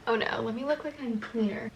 Oh no, let me look like I'm cleaner.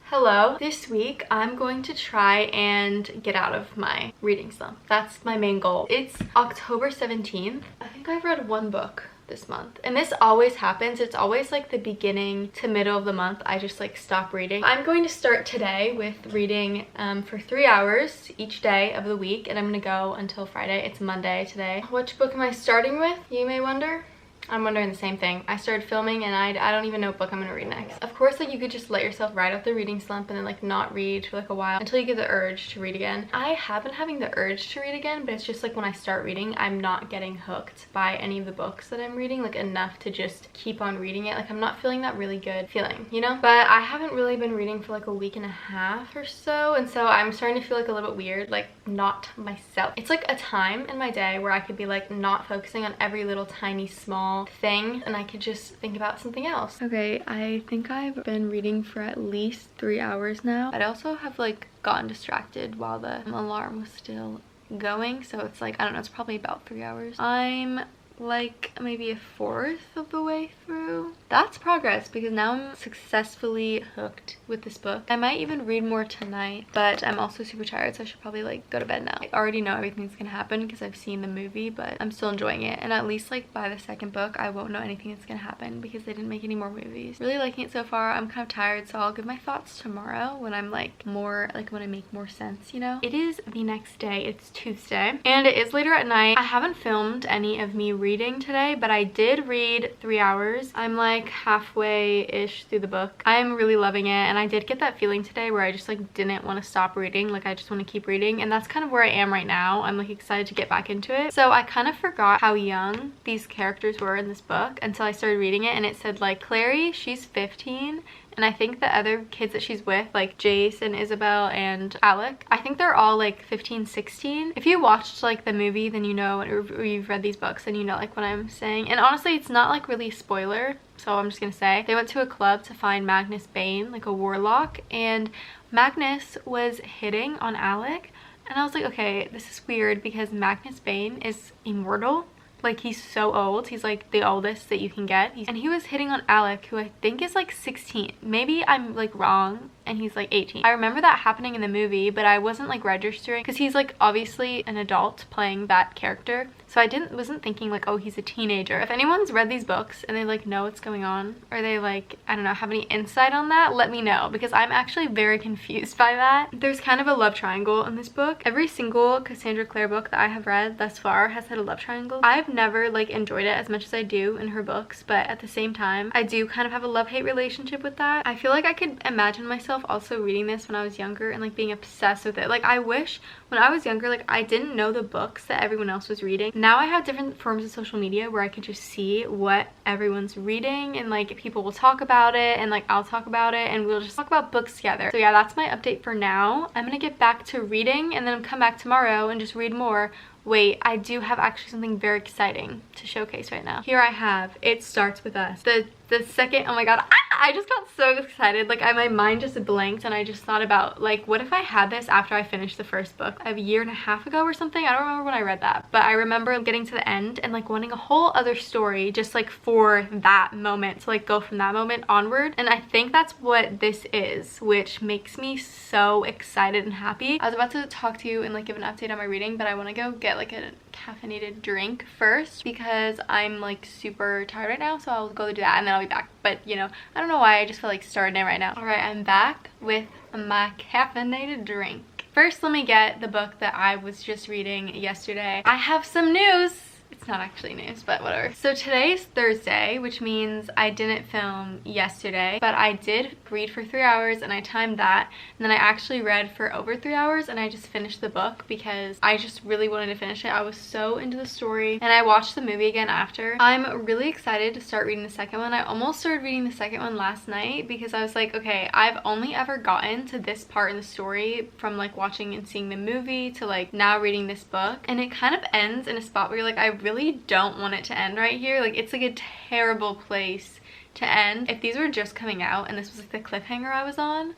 Hello. This week I'm going to try and get out of my reading slump. That's my main goal. It's October 17th. I think I've read one book this month, and this always happens. It's always like the beginning to middle of the month I just like stop reading. I'm going to start today with reading for 3 hours each day of the week, and I'm gonna go until Friday. It's Monday today. Which book am I starting with, you may wonder? I'm wondering the same thing. I started filming and I don't even know what book I'm gonna read next. Of course, like, you could just let yourself ride out the reading slump and then like not read for like a while until you get the urge to read again. I have been having the urge to read again, but it's just like when I start reading, I'm not getting hooked by any of the books that I'm reading, like enough to just keep on reading it. Like, I'm not feeling that really good feeling, you know? But I haven't really been reading for like a week and a half or so, and so I'm starting to feel like a little bit weird, like not myself. It's like a time in my day where I could be like not focusing on every little tiny small thing, and I could just think about something else. Okay, I think I've been reading for at least 3 hours now. I'd also have like gotten distracted while the alarm was still going, so it's like, I don't know, it's probably about 3 hours. I'm like maybe a fourth of the way through. That's progress, because now I'm successfully hooked with this book. I might even read more tonight, but I'm also super tired, so I should probably like go to bed now. I already know everything's gonna happen because I've seen the movie, but I'm still enjoying it, and at least like by the second book I won't know anything that's gonna happen because they didn't make any more movies. Really liking it so far. I'm kind of tired, so I'll give my thoughts tomorrow when I'm like more, like when I make more sense, you know? It is the next day. It's Tuesday, and it is later at night. I haven't filmed any of me reading today, but I did read 3 hours. I'm like halfway-ish through the book. I'm really loving it, and I did get that feeling today where I just like didn't want to stop reading. Like, I just want to keep reading, and that's kind of where I am right now. I'm like excited to get back into it. So I kind of forgot how young these characters were in this book until I started reading it, and it said like Clary, she's 15, and I think the other kids that she's with, like Jace and Isabel and Alec, I think they're all like 15, 16. If you watched like the movie, then you know, or you've read these books, then you know like what I'm saying. And honestly, it's not like really a spoiler, so I'm just gonna say they went to a club to find Magnus Bane, like a warlock, and Magnus was hitting on Alec, and I was like, okay, this is weird because Magnus Bane is immortal. Like, he's so old. He's like the oldest that you can get, and he was hitting on Alec, who I think is like 16. Maybe I'm like wrong and he's like 18. I remember that happening in the movie, but I wasn't like registering because he's like obviously an adult playing that character, so I wasn't thinking like, oh, he's a teenager. If anyone's read these books and they like know what's going on, or they like, I don't know, have any insight on that, let me know, because I'm actually very confused by that. There's kind of a love triangle in this book. Every single Cassandra Clare book that I have read thus far has had a love triangle. I've never like enjoyed it as much as I do in her books, but at the same time I do kind of have a love-hate relationship with that. I feel like I could imagine myself also reading this when I was younger and like being obsessed with it. Like, I wish when I was younger, like, I didn't know the books that everyone else was reading. Now I have different forms of social media where I can just see what everyone's reading, and like people will talk about it, and like I'll talk about it, and we'll just talk about books together. So yeah, that's my update for now. I'm gonna get back to reading and then come back tomorrow and just read more. Wait, I do have actually something very exciting to showcase right now. Here I have It Starts With Us. The second, oh my god, I just got so excited. Like, my mind just blanked, and I just thought about like, what if I had this after I finished the first book a year and a half ago or something? I don't remember when I read that, but I remember getting to the end and like wanting a whole other story just like for that moment, to like go from that moment onward. And I think that's what this is, which makes me so excited and happy. I was about to talk to you and like give an update on my reading, but I want to go get like a caffeinated drink first because I'm like super tired right now, so I'll go do that and then I'll be back. But you know, I don't know why, I just feel like starting it right now. All right, I'm back with my caffeinated drink. First, let me get the book that I was just reading yesterday. I have some news. It's not actually news, but whatever. So today's Thursday, which means I didn't film yesterday, but I did read for 3 hours and I timed that. And then I actually read for over 3 hours, and I just finished the book because I just really wanted to finish it. I was so into the story, and I watched the movie again after. I'm really excited to start reading the second one. I almost started reading the second one last night because I was like, okay, I've only ever gotten to this part in the story from like watching and seeing the movie to like now reading this book, and it kind of ends in a spot where you're like, I really don't want it to end right here. Like, it's like a terrible place to end. If these were just coming out and this was like the cliffhanger I was on,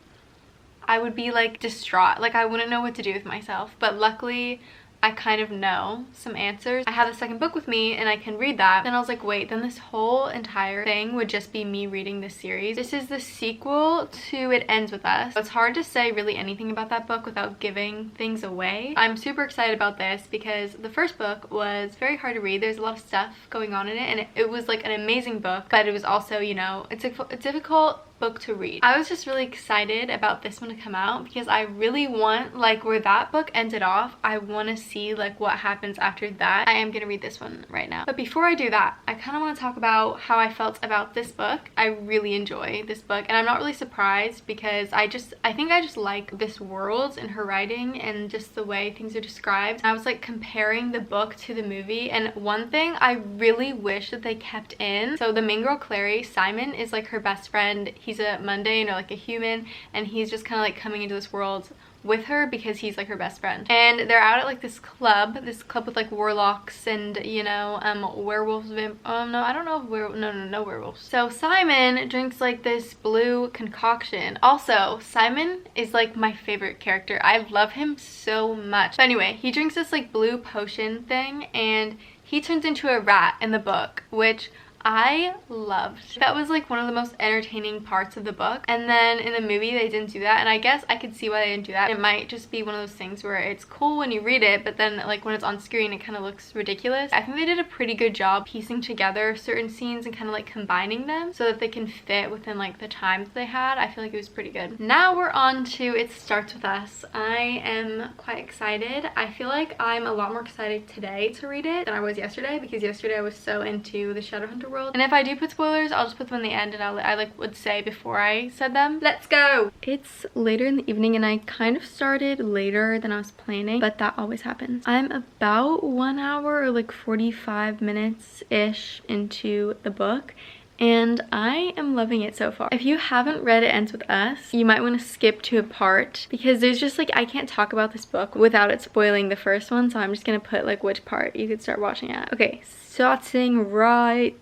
I would be like distraught. Like, I wouldn't know what to do with myself. But luckily I kind of know some answers. I have the second book with me and I can read that. Then I was like, wait, then this whole entire thing would just be me reading this series. This is the sequel to It Ends With Us. It's hard to say really anything about that book without giving things away. I'm super excited about this because the first book was very hard to read. There's a lot of stuff going on in it, and it was like an amazing book, but it was also, you know, it's a difficult book to read. I was just really excited about this one to come out because I really want, like, where that book ended off, I want to see like what happens after that. I am gonna read this one right now, but before I do that, I kind of want to talk about how I felt about this book. I really enjoy this book, and I'm not really surprised because I think I just like this world and her writing and just the way things are described. I was like comparing the book to the movie, and one thing I really wish that they kept in, so the main girl Clary, Simon is like her best friend. He's a mundane or like a human, and he's just kind of like coming into this world with her because he's like her best friend, and they're out at like this club with like warlocks and, you know, werewolves. No, I don't know if no werewolves. So Simon drinks like this blue concoction. Also, Simon is like my favorite character. I love him so much. But anyway, he drinks this like blue potion thing and he turns into a rat in the book, which I loved. That was like one of the most entertaining parts of the book, and then in the movie they didn't do that, and I guess I could see why they didn't do that. It might just be one of those things where it's cool when you read it, but then like when it's on screen it kind of looks ridiculous. I think they did a pretty good job piecing together certain scenes and kind of like combining them so that they can fit within like the time that they had. I feel like it was pretty good. Now we're on to It Starts With Us. I am quite excited. I feel like I'm a lot more excited today to read it than I was yesterday, because yesterday I was so into the Shadowhunter world. And if I do put spoilers, I'll just put them in the end, and I like would say before I said them. Let's go! It's later in the evening and I kind of started later than I was planning, but that always happens. I'm about 1 hour or like 45 minutes ish into the book, and I am loving it so far. If you haven't read It Ends With Us, you might want to skip to a part, because there's just like, I can't talk about this book without it spoiling the first one, so I'm just gonna put like which part you could start watching at. Okay, starting right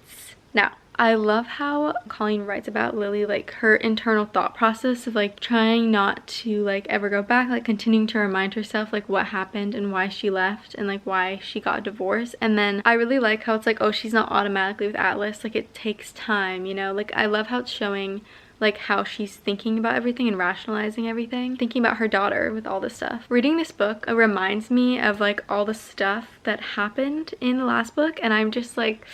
now. I love how Colleen writes about Lily, like her internal thought process of like trying not to like ever go back, like continuing to remind herself like what happened and why she left and like why she got divorced. And then I really like how it's like, oh, she's not automatically with Atlas, like it takes time, you know. Like I love how it's showing like how she's thinking about everything and rationalizing everything, thinking about her daughter with all this stuff. Reading this book reminds me of like all the stuff that happened in the last book, and I'm just like,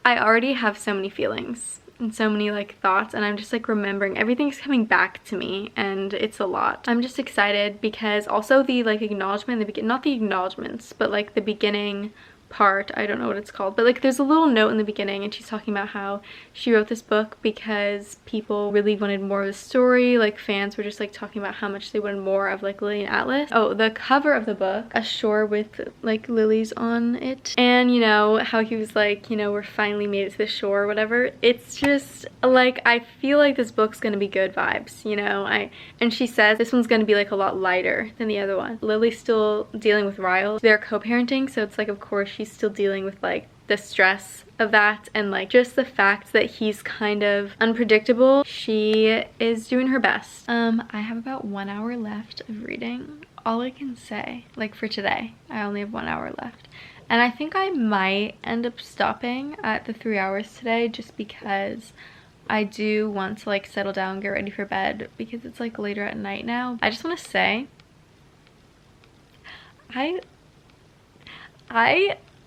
I already have so many feelings and so many like thoughts, and I'm just like remembering everything's coming back to me, and it's a lot. I'm just excited because also the like acknowledgement, not the acknowledgements, but like the beginning part, I don't know what it's called, but like there's a little note in the beginning and she's talking about how she wrote this book because people really wanted more of the story. Like fans were just like talking about how much they wanted more of like Lily and Atlas. Oh, the cover of the book, a shore with like lilies on it, and you know how he was like, you know, we're finally made it to the shore or whatever. It's just like, I feel like this book's gonna be good vibes, you know. And she says this one's gonna be like a lot lighter than the other one. Lily's still dealing with Ryle. They're co-parenting, so it's like of course she's still dealing with like the stress of that, and like just the fact that he's kind of unpredictable. She is doing her best. I have about 1 hour left of reading. All I can say, like for today, I only have 1 hour left, and I think I might end up stopping at the 3 hours today just because I do want to like settle down, get ready for bed, because it's like later at night now. I just want to say I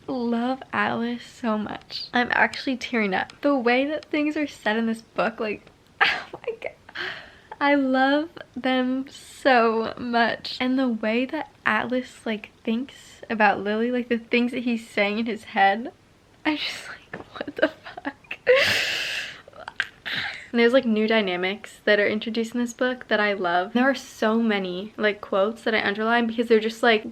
love Atlas so much. I'm actually tearing up. The way that things are said in this book, like, oh my god. I love them so much. And the way that Atlas like thinks about Lily, like the things that he's saying in his head, I'm just like, what the fuck? And there's like new dynamics that are introduced in this book that I love. There are so many like quotes that I underline because they're just like,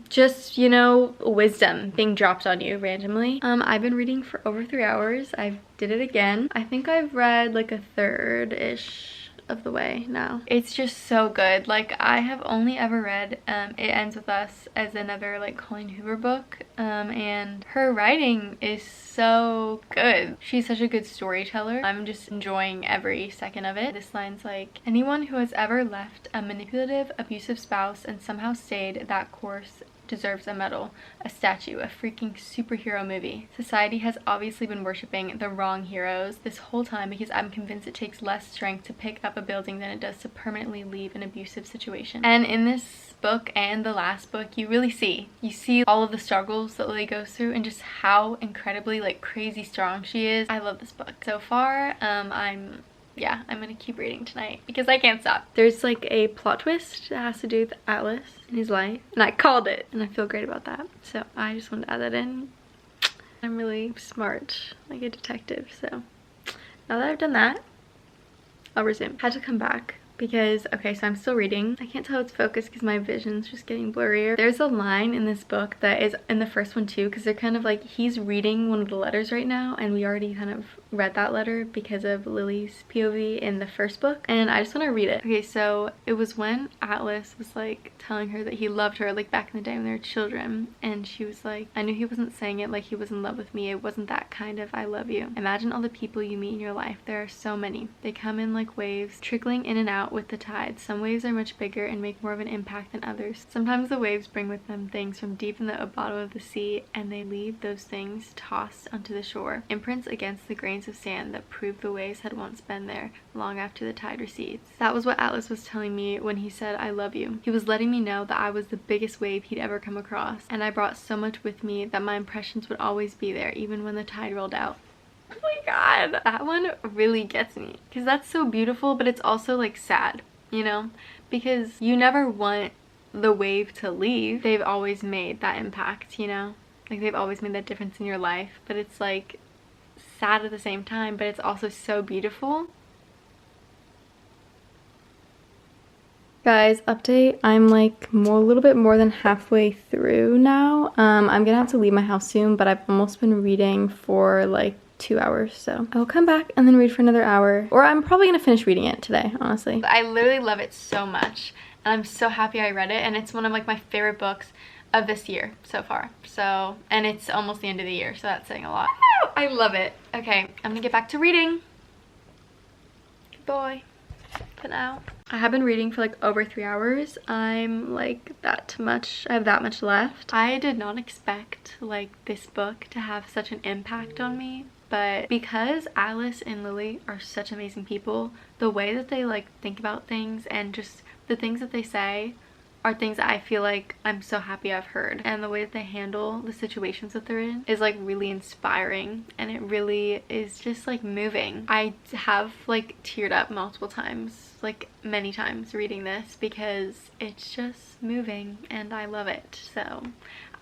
you know, wisdom being dropped on you randomly. I've been reading for over 3 hours. I did it again. I think I've read like a third-ish of the way now. It's just so good. Like I have only ever read It Ends With Us as another like Colleen Hoover book, and her writing is so good. She's such a good storyteller. I'm just enjoying every second of it. This line's like, anyone who has ever left a manipulative, abusive spouse and somehow stayed that course deserves a medal, a statue, a freaking superhero movie. Society has obviously been worshipping the wrong heroes this whole time because I'm convinced it takes less strength to pick up a building than it does to permanently leave an abusive situation. And in this book and the last book, you really see all of the struggles that Lily goes through and just how incredibly like crazy strong she is. I love this book. So far, I'm gonna keep reading tonight because I can't stop. There's like a plot twist that has to do with Atlas and his life, and I called it, and I feel great about that. So I just wanted to add that in. I'm really smart, like a detective. So now that I've done that, I'll resume. Had to come back because, okay, so I'm still reading. I can't tell it's focused because my vision's just getting blurrier. There's a line in this book that is in the first one too, because they're kind of like, he's reading one of the letters right now, and we already kind of read that letter because of Lily's POV in the first book, and I just want to read it. Okay, so it was when Atlas was like telling her that he loved her, like back in the day when they were children, and she was like, I knew he wasn't saying it like he was in love with me. It wasn't that kind of I love you. Imagine all the people you meet in your life. There are so many. They come in like waves, trickling in and out with the tide. Some waves are much bigger and make more of an impact than others. Sometimes the waves bring with them things from deep in the bottom of the sea, and they leave those things tossed onto the shore, imprints against the grains of sand that prove the waves had once been there long after the tide recedes. That was what Atlas was telling me when he said I love you. He was letting me know that I was the biggest wave he'd ever come across, and I brought so much with me that my impressions would always be there even when the tide rolled out. Oh my god, that one really gets me because that's so beautiful, but it's also like sad, you know, because you never want the wave to leave. They've always made that impact, you know, like they've always made that difference in your life, but it's like sad at the same time, but it's also so beautiful. Guys, update, I'm like a little bit more than halfway through now. I'm gonna have to leave my house soon, but I've almost been reading for like 2 hours, so I'll come back and then read for another hour, or I'm probably gonna finish reading it today, honestly. I literally love it so much, and I'm so happy I read it, and it's one of like my favorite books of this year so far. So, and it's almost the end of the year, so that's saying a lot. I love it. Okay, I'm gonna get back to reading. Goodbye for now. I have been reading for like over 3 hours. I'm like I have that much left. I did not expect like this book to have such an impact on me, but because Alice and Lily are such amazing people, the way that they like think about things and just the things that they say are things that I feel like I'm so happy I've heard, and the way that they handle the situations that they're in is like really inspiring, and it really is just like moving. I have like teared up multiple times, like many times reading this, because it's just moving and I love it. So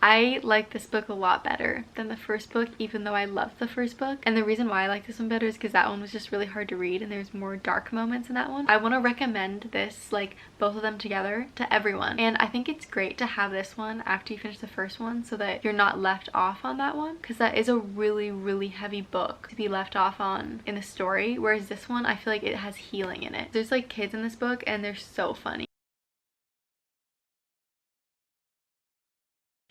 I like this book a lot better than the first book, even though I loved the first book. And the reason why I like this one better is because that one was just really hard to read and there's more dark moments in that one. I want to recommend this, like both of them together, to everyone. And I think it's great to have this one after you finish the first one so that you're not left off on that one, because that is a really, really heavy book to be left off on in the story. Whereas this one, I feel like it has healing in it. There's like kids in this book and they're so funny.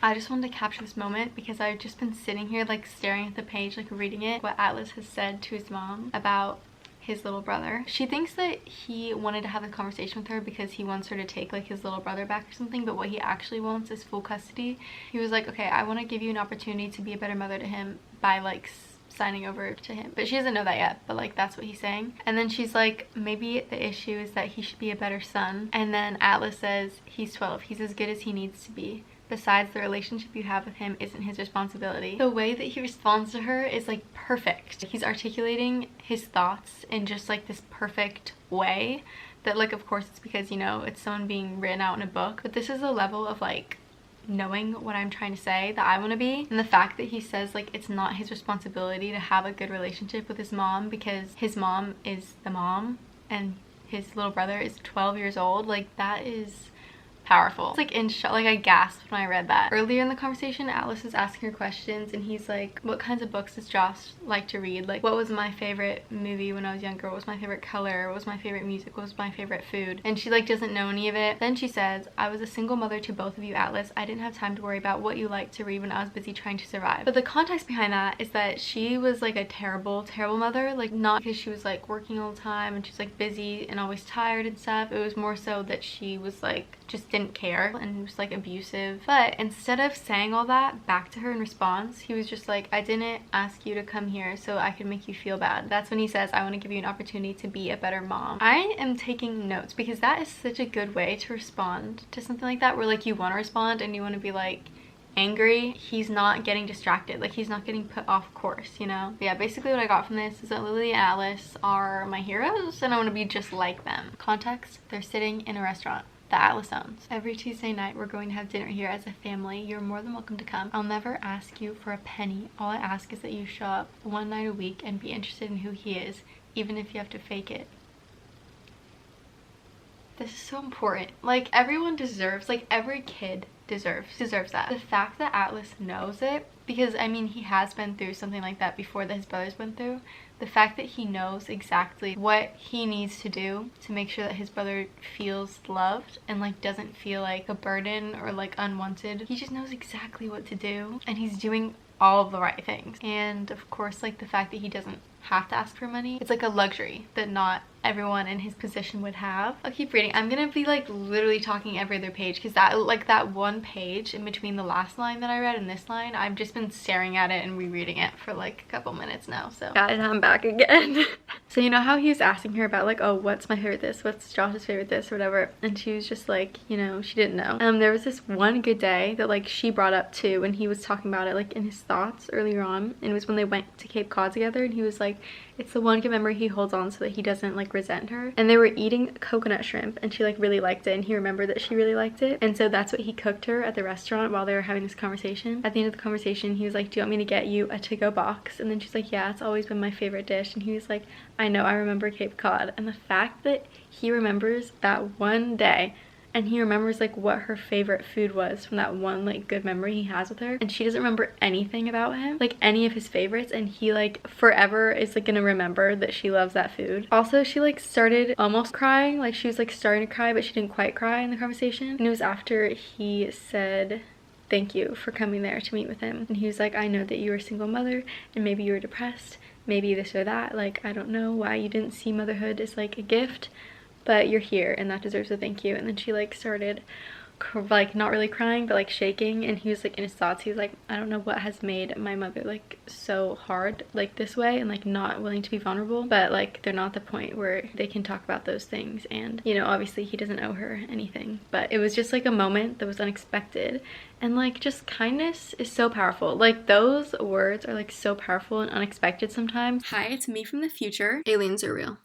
I just wanted to capture this moment because I've just been sitting here like staring at the page, like reading it, what Atlas has said to his mom about his little brother. She thinks that he wanted to have a conversation with her because he wants her to take like his little brother back or something, but what he actually wants is full custody. He was like, okay, I want to give you an opportunity to be a better mother to him by like signing over to him, but she doesn't know that yet, but like that's what he's saying. And then she's like, maybe the issue is that he should be a better son. And then Atlas says, he's 12, he's as good as he needs to be. Besides, the relationship you have with him isn't his responsibility. The way that he responds to her is like perfect. He's articulating his thoughts in just like this perfect way that, like, of course it's because, you know, it's someone being written out in a book, but this is a level of like knowing what I'm trying to say that I want to be. And the fact that he says like it's not his responsibility to have a good relationship with his mom because his mom is the mom and his little brother is 12 years old, like that is powerful. It's like in shock, like I gasped when I read that. Earlier in the conversation, Alice is asking her questions and he's like, what kinds of books does Josh like to read? Like, what was my favorite movie when I was younger? What was my favorite color? What was my favorite music? What was my favorite food? And she like doesn't know any of it. Then she says, I was a single mother to both of you, Atlas. I didn't have time to worry about what you liked to read when I was busy trying to survive. But the context behind that is that she was like a terrible mother, like not because she was like working all the time and she's like busy and always tired and stuff. It was more so that she was like just didn't didn't care and was like abusive. But instead of saying all that back to her in response, he was just like, I didn't ask you to come here so I could make you feel bad. That's when he says, I want to give you an opportunity to be a better mom. I am taking notes because that is such a good way to respond to something like that, where like you want to respond and you want to be like angry. He's not getting distracted, like he's not getting put off course, you know? But yeah, basically what I got from this is that Lily and Atlas are my heroes and I want to be just like them. Context: they're sitting in a restaurant that Atlas owns. Every Tuesday night we're going to have dinner here as a family. You're more than welcome to come. I'll never ask you for a penny. All I ask is that you show up one night a week and be interested in who he is, even if you have to fake it. This is so important. Like, everyone deserves, like every kid deserves that. The fact that Atlas knows it, because I mean he has been through something like that before that his brothers went through. The fact that he knows exactly what he needs to do to make sure that his brother feels loved and like doesn't feel like a burden or like unwanted. He just knows exactly what to do and he's doing all of the right things. And of course, like the fact that he doesn't have to ask for money, it's like a luxury that not everyone in his position would have. I'll keep reading. I'm gonna be like literally talking every other page because that, like that one page in between the last line that I read and this line, I've just been staring at it and rereading it for like a couple minutes now. So guys, I'm back again. So you know how he was asking her about like, oh, what's my favorite this, what's Josh's favorite this or whatever, and she was just like, you know, she didn't know. There was this one good day that like she brought up too, and he was talking about it like in his thoughts earlier on, and it was when they went to Cape Cod together, and he was like, it's the one good memory he holds on so that he doesn't like resent her. And they were eating coconut shrimp and she like really liked it, and he remembered that she really liked it, and so that's what he cooked her at the restaurant while they were having this conversation. At the end of the conversation he was like, do you want me to get you a to-go box? And then she's like, yeah, it's always been my favorite dish. And he was like, I know, I remember Cape Cod. And the fact that he remembers that one day and he remembers like what her favorite food was from that one like good memory he has with her, and she doesn't remember anything about him, like any of his favorites, and he like forever is like gonna remember that she loves that food. Also, she like started almost crying, like she was like starting to cry but she didn't quite cry in the conversation, and it was after he said thank you for coming there to meet with him, and he was like, I know that you were a single mother and maybe you were depressed, maybe this or that, like I don't know why you didn't see motherhood as like a gift, but you're here and that deserves a thank you. And then she like started like not really crying but like shaking, and he was like in his thoughts, he was like, I don't know what has made my mother like so hard like this way and like not willing to be vulnerable, but like they're not at the point where they can talk about those things. And you know, obviously he doesn't owe her anything, but it was just like a moment that was unexpected, and like just kindness is so powerful. Like those words are like so powerful and unexpected sometimes. Hi, it's me from the future. Aliens are real.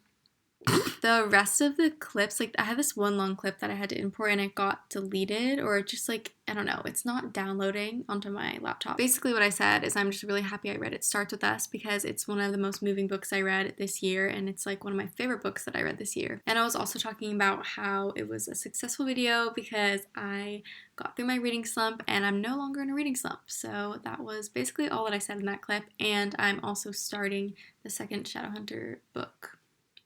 The rest of the clips, like I had this one long clip that I had to import and it got deleted, or just like, I don't know, it's not downloading onto my laptop. Basically what I said is I'm just really happy I read It Starts With Us because it's one of the most moving books I read this year, and it's like one of my favorite books that I read this year. And I was also talking about how it was a successful video because I got through my reading slump and I'm no longer in a reading slump. So that was basically all that I said in that clip, and I'm also starting the second Shadowhunter book.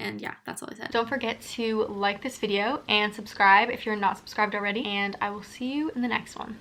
And yeah, that's all I said. Don't forget to like this video and subscribe if you're not subscribed already, and I will see you in the next one.